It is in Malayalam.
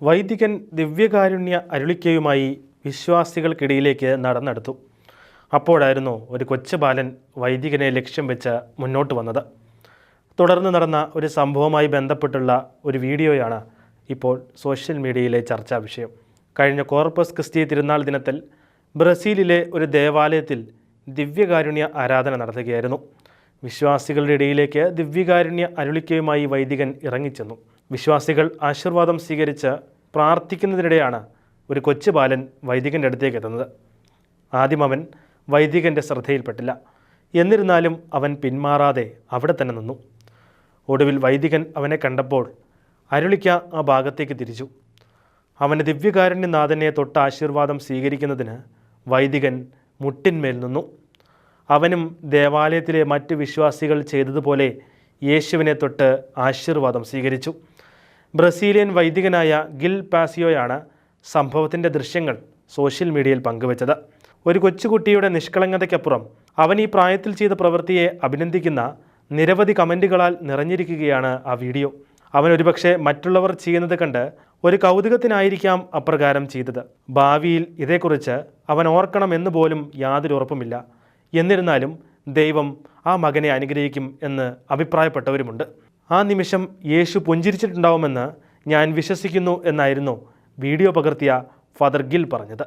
വൈദികൻ ദിവ്യകാരുണ്യ അരുളിക്കയുമായി വിശ്വാസികൾക്കിടയിലേക്ക് നടന്നെടുത്തു. അപ്പോഴായിരുന്നു ഒരു കൊച്ചു ബാലൻ വൈദികനെ ലക്ഷ്യം വെച്ച് മുന്നോട്ട് വന്നത്. തുടർന്ന് നടന്ന ഒരു സംഭവവുമായി ബന്ധപ്പെട്ടുള്ള ഒരു വീഡിയോയാണ് ഇപ്പോൾ സോഷ്യൽ മീഡിയയിലെ ചർച്ചാ വിഷയം. കഴിഞ്ഞ കോർപ്പസ് ക്രിസ്തി തിരുനാൾ ദിനത്തിൽ ബ്രസീലിലെ ഒരു ദേവാലയത്തിൽ ദിവ്യകാരുണ്യ ആരാധന നടത്തുകയായിരുന്നു. വിശ്വാസികളുടെ ഇടയിലേക്ക് ദിവ്യകാരുണ്യ അരുളിക്കയുമായി വൈദികൻ ഇറങ്ങിച്ചെന്നു. വിശ്വാസികൾ ആശീർവാദം സ്വീകരിച്ച് പ്രാർത്ഥിക്കുന്നതിനിടെയാണ് ഒരു കൊച്ചു ബാലൻ വൈദികൻ്റെ അടുത്തേക്ക് എത്തുന്നത്. ആദ്യം അവൻ വൈദികൻ്റെ ശ്രദ്ധയിൽപ്പെട്ടില്ല. എന്നിരുന്നാലും അവൻ പിന്മാറാതെ അവിടെ തന്നെ നിന്നു. ഒടുവിൽ വൈദികൻ അവനെ കണ്ടപ്പോൾ അരുളിക്ക ആ ഭാഗത്തേക്ക് തിരിച്ചു. അവൻ്റെ ദിവ്യകാരുണ്യനാഥനെ തൊട്ട് ആശീർവാദം സ്വീകരിക്കുന്നതിന് വൈദികൻ മുട്ടിന്മേൽ നിന്നു. അവനും ദേവാലയത്തിലെ മറ്റ് വിശ്വാസികൾ ചെയ്തതുപോലെ യേശുവിനെ തൊട്ട് ആശീർവാദം സ്വീകരിച്ചു. ബ്രസീലിയൻ വൈദികനായ ഗിൽ പാസിയോയാണ് സംഭവത്തിൻ്റെ ദൃശ്യങ്ങൾ സോഷ്യൽ മീഡിയയിൽ പങ്കുവച്ചത്. ഒരു കൊച്ചുകുട്ടിയുടെ നിഷ്കളങ്കതയ്ക്കപ്പുറം അവൻ ഈ പ്രായത്തിൽ ചെയ്ത പ്രവൃത്തിയെ അഭിനന്ദിക്കുന്ന നിരവധി കമൻറ്റുകളാൽ നിറഞ്ഞിരിക്കുകയാണ് ആ വീഡിയോ. അവൻ ഒരുപക്ഷെ മറ്റുള്ളവർ ചെയ്യുന്നത് കണ്ട് ഒരു കൗതുകത്തിനായിരിക്കാം അപ്രകാരം ചെയ്തത്. ഭാവിയിൽ ഇതേക്കുറിച്ച് അവൻ ഓർക്കണമെന്ന് പോലും യാതൊരു ഉറപ്പുമില്ല. എന്നിരുന്നാലും ദൈവം ആ മകനെ അനുഗ്രഹിക്കും എന്ന് അഭിപ്രായപ്പെട്ടവരുമുണ്ട്. ആ നിമിഷം യേശു പുഞ്ചിരിച്ചിട്ടുണ്ടാവുമെന്ന് ഞാൻ വിശ്വസിക്കുന്നു എന്നായിരുന്നു വീഡിയോ പകർത്തിയ ഫാദർ ഗിൽ പറഞ്ഞത്.